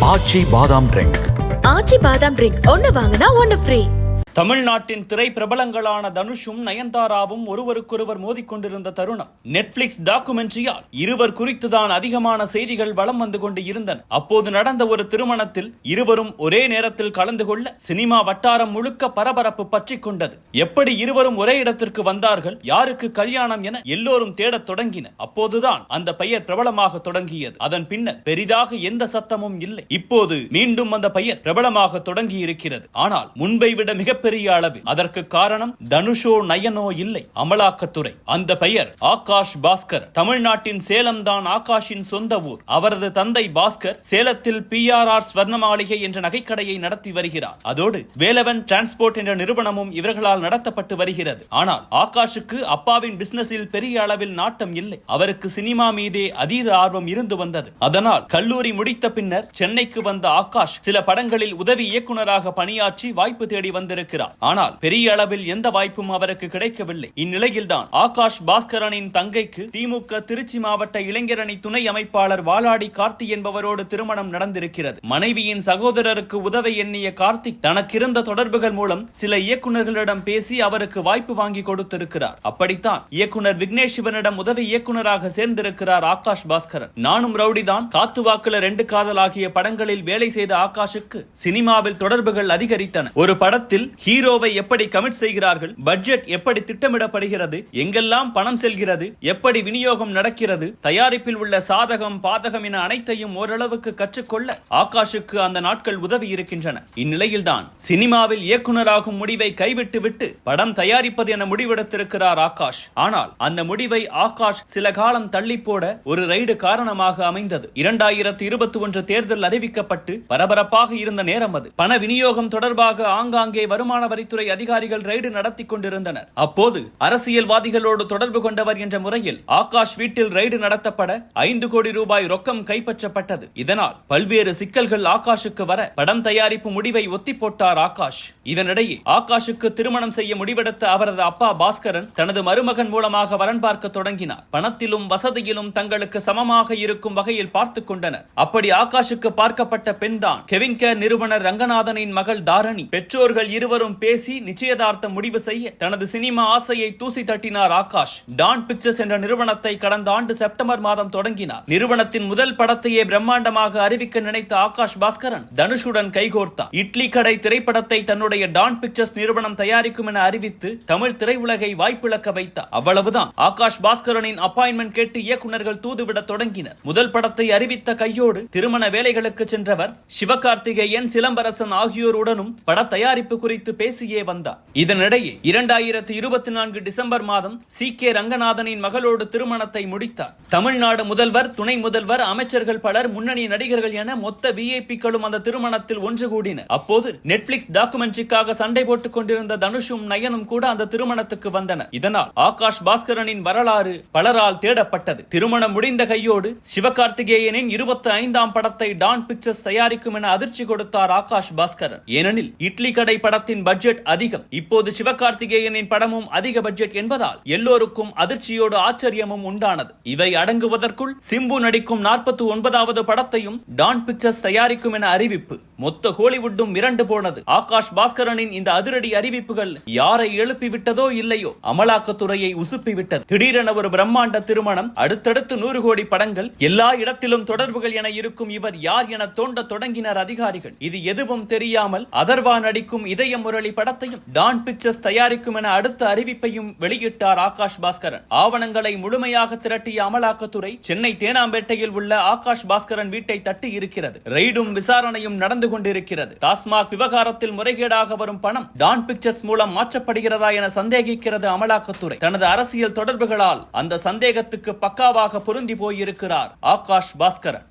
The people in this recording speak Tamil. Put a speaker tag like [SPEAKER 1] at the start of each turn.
[SPEAKER 1] ஆச்சி பாதாம் ட்ரிங்க்.
[SPEAKER 2] ஆச்சி பாதாம் ட்ரிங்க் ஒன்னு வாங்கினா ஒன்னு ஃப்ரீ.
[SPEAKER 3] தமிழ்நாட்டின் திரை பிரபலங்களான தனுஷும் நயன்தாராவும் ஒருவருக்கொருவர் மோதிக்கொண்டிருந்த தருணம். நெட்ஃபிளிக்ஸ் டாக்குமெண்ட்ரியால் இருவர் குறித்துதான் அதிகமான செய்திகள் வலம் வந்து கொண்டு இருந்தன. அப்போது நடந்த ஒரு திருமணத்தில் இருவரும் ஒரே நேரத்தில் கலந்து கொள்ள சினிமா வட்டாரம் முழுக்க பரபரப்பு பற்றி கொண்டது. எப்படி இருவரும் ஒரே இடத்திற்கு வந்தார்கள், யாருக்கு கல்யாணம் என எல்லோரும் தேடத் தொடங்கினர். அப்போதுதான் அந்த பெயர் பிரபலமாக தொடங்கியது. அதன் பின்னர் பெரிதாக எந்த சத்தமும் இல்லை. இப்போது மீண்டும் அந்த பெயர் பிரபலமாக தொடங்கி இருக்கிறது. ஆனால் முன்பை விட மிக பெரிய அளவு. அதற்கு காரணம் தனுஷோ நயனோ இல்லை, அமலாக்கத்துறை. அந்த பெயர் ஆகாஷ் பாஸ்கர். தமிழ்நாட்டின் சேலம் தான் ஆகாஷின் சொந்த ஊர். அவரது தந்தை பாஸ்கர் சேலத்தில் PRR ஸ்வர்ண மாளிகை என்ற நகைக்கடையை நடத்தி வருகிறார். அதோடு வேலவன் டிரான்ஸ்போர்ட் என்ற நிறுவனமும் இவர்களால் நடத்தப்பட்டு வருகிறது. ஆனால் ஆகாஷுக்கு அப்பாவின் பிசினஸில் பெரிய அளவில் நாட்டம் இல்லை. அவருக்கு சினிமா மீதே அதீத ஆர்வம் இருந்து வந்தது. அதனால் கல்லூரி முடித்த பின்னர் சென்னைக்கு வந்த ஆகாஷ் சில படங்களில் உதவி இயக்குநராக பணியாற்றி வாய்ப்பு தேடி வந்திருக்கிறார். ஆனால் பெரிய அளவில் எந்த வாய்ப்பும் அவருக்கு கிடைக்கவில்லை. இந்நிலையில்தான் ஆகாஷ் பாஸ்கரனின் தங்கைக்கு திமுக திருச்சி மாவட்ட இளைஞரணி துணை அமைப்பாளர் வாலாடி கார்த்தி என்பவரோடு திருமணம் நடந்திருக்கிறது. மனைவியின் சகோதரருக்கு உதவி எண்ணிய கார்த்திக் தனக்கிருந்த தொடர்புகள் மூலம் சில இயக்குநர்களிடம் பேசி அவருக்கு வாய்ப்பு வாங்கி கொடுத்திருக்கிறார். அப்படித்தான் இயக்குனர் விக்னேஷ் சிவனிடம் உதவி இயக்குநராக சேர்ந்திருக்கிறார் ஆகாஷ் பாஸ்கரன். நானும் ரவுடிதான், காத்துவாக்குல 2 காதல் ஆகிய படங்களில் வேலை செய்த ஆகாஷுக்கு சினிமாவில் தொடர்புகள் அதிகரித்தன. ஒரு படத்தில் ஹீரோவை எப்படி கமிட் செய்கிறார்கள், பட்ஜெட் எப்படி திட்டமிடப்படுகிறது, எங்கெல்லாம் பணம் செல்கிறது, எப்படி விநியோகம் நடக்கிறது, தயாரிப்பில் உள்ள சாதகம் பாதகம் என அனைத்தையும் ஓரளவுக்கு கற்றுக்கொள்ள ஆகாஷுக்கு அந்த நாட்கள் உதவி இருக்கின்றன. இந்நிலையில்தான் சினிமாவில் இயக்குநராகும் முடிவை கைவிட்டுவிட்டு படம் தயாரிப்பது என முடிவெடுத்திருக்கிறார் ஆகாஷ். ஆனால் அந்த முடிவை ஆகாஷ் சில காலம் தள்ளி போட ஒரு ரைடு காரணமாக அமைந்தது. 2021 தேர்தல் அறிவிக்கப்பட்டு பரபரப்பாக இருந்த நேரம் அது. பண விநியோகம் தொடர்பாக ஆங்காங்கே வருமான வரித்துறை அதிகாரிகள் ரைடு நடத்தி கொண்டிருந்தனர். அப்போது அரசியல்வாதிகளோடு தொடர்பு கொண்டவர் என்ற முறையில் ஆகாஷ் வீட்டில் ரைடு நடத்தப்பட 5 கோடி ரூபாய் ரொக்கம் கைப்பற்றப்பட்டது. இதனால் பல்வேறு சிக்கல்கள் ஆகாஷுக்கு வர படம் தயாரிப்பு முடிவை ஒத்தி போட்டார் ஆகாஷ். இதனிடையே ஆகாஷுக்கு திருமணம் செய்ய முடிவெடுத்த அவரது அப்பா பாஸ்கரன் தனது மருமகன் மூலமாக வரன் பார்க்க தொடங்கினார். பணத்திலும் வசதியிலும் தங்களுக்கு சமமாக இருக்கும் வகையில் பார்த்துக் கொண்டனர். அப்படி ஆகாஷுக்கு பார்க்கப்பட்ட பெண் தான் கெவின் கேர் நிறுவனர் ரங்கநாதனின் மகள் தாரணி. பெற்றோர்கள் இருவரும் பேசி நிச்சயதார்த்தம் முடிவு செய்ய தனது சினிமா ஆசையை தூசி தட்டினார் ஆகாஷ். டான் பிக்சர்ஸ் என்ற நிறுவனத்தை கடந்த ஆண்டு செப்டம்பர் மாதம் தொடங்கினார். நிறுவனத்தின் முதல் படத்தையே பிரம்மாண்டமாக அறிவிக்க நினைத்த ஆகாஷ் பாஸ்கரன் தனுஷுடன் கைகோர்த்தார். இட்லி கடை திரைப்படத்தை தன்னுடைய டான் பிக்சர்ஸ் நிறுவனம் தயாரிக்கும் என அறிவித்து தமிழ் திரையுலகை வாய்ப்பிழக்க வைத்தார். அவ்வளவுதான். ஆகாஷ் பாஸ்கரனின் அப்பாயின்மெண்ட் கேட்டு இயக்குநர்கள் தூதுவிட தொடங்கினர். முதல் படத்தை அறிவித்த கையோடு திருமண வேலைகளுக்கு சென்றவர் சிவகார்த்திகேயன், சிலம்பரசன் ஆகியோருடனும் பட தயாரிப்பு குறித்து பேசியே வந்தார். இதனிடையே 2024 டிசம்பர் மாதம் CK ரங்கநாதனின் மகளோடு திருமணத்தை முடித்தார். தமிழ்நாடு முதல்வர், துணை முதல்வர், அமைச்சர்கள் பலர், முன்னணி நடிகர்கள் என மொத்த VIP-க்களும் அந்த திருமணத்தில் ஒன்று கூடினர். அப்போது நெட்ஃபிளிக்ஸ் டாக்குமெண்ட்ரிக்காக சண்டை போட்டுக் கொண்டிருந்த தனுஷும் நயனும் கூட அந்த திருமணத்துக்கு வந்தனர். இதனால் ஆகாஷ் பாஸ்கரனின் வரலாறு பலரால் தேடப்பட்டது. திருமணம் முடிந்த கையோடு சிவகார்த்திகேயனின் 25ஆம் படத்தை டான் பிக்சர்ஸ் தயாரிக்கும் என அதிர்ச்சி கொடுத்தார் ஆகாஷ் பாஸ்கரன். ஏனெனில் இட்லி கடை படத்தின் பட்ஜெட் அதிகம். இப்போது சிவகார்த்திகேயனின் படமும் அதிக பட்ஜெட் என்பதால் எல்லோருக்கும் அதிர்ச்சியோடு ஆச்சரியமும் உண்டானது. இவை அடங்குவதற்குள் சிம்பு நடிக்கும் 49வது படத்தையும் டான் பிக்சர்ஸ் தயாரிக்கும் என அறிவிப்பு. மொத்த ஹாலிவுட்டும் மிரண்டு போனது. ஆகாஷ் பாஸ்கரனின் இந்த அதிரடி அறிவிப்புகள் யாரை எழுப்பிவிட்டதோ இல்லையோ அமலாக்கத்துறையை உசுப்பிவிட்டது. திடீரென ஒரு பிரம்மாண்ட திருமணம், அடுத்தடுத்து 100 கோடி படங்கள், எல்லா இடத்திலும் தொடர்புகள் என இருக்கும் இவர் யார் என தோண்ட தொடங்கினர் அதிகாரிகள். இது எதுவும் தெரியாமல் அதர்வா நடிக்கும் இதய முரளி படத்தையும் டான் பிக்சர்ஸ் தயாரிக்கும் என அடுத்த அறிவிப்பையும் வெளியிட்டார் ஆகாஷ் பாஸ்கரன். ஆவணங்களை முழுமையாக திரட்டிய அமலாக்கத்துறை சென்னை தேனாம்பேட்டையில் உள்ள ஆகாஷ் பாஸ்கரன் வீட்டை தட்டி இருக்கிறது. ரெய்டும் விசாரணையும் நடந்து கொண்டிருக்கிறது. டாஸ்மாக் விவகாரத்தில் முறைகேடாக வரும் பணம் டான் பிக்சர்ஸ் மூலம் மாற்றப்படுகிறதா என சந்தேகிக்கிறது அமலாக்கத்துறை. தனது அரசியல் தொடர்புகளால் அந்த சந்தேகத்துக்கு பக்காவாக பொருந்தி போயிருக்கிறார் ஆகாஷ் பாஸ்கரன்.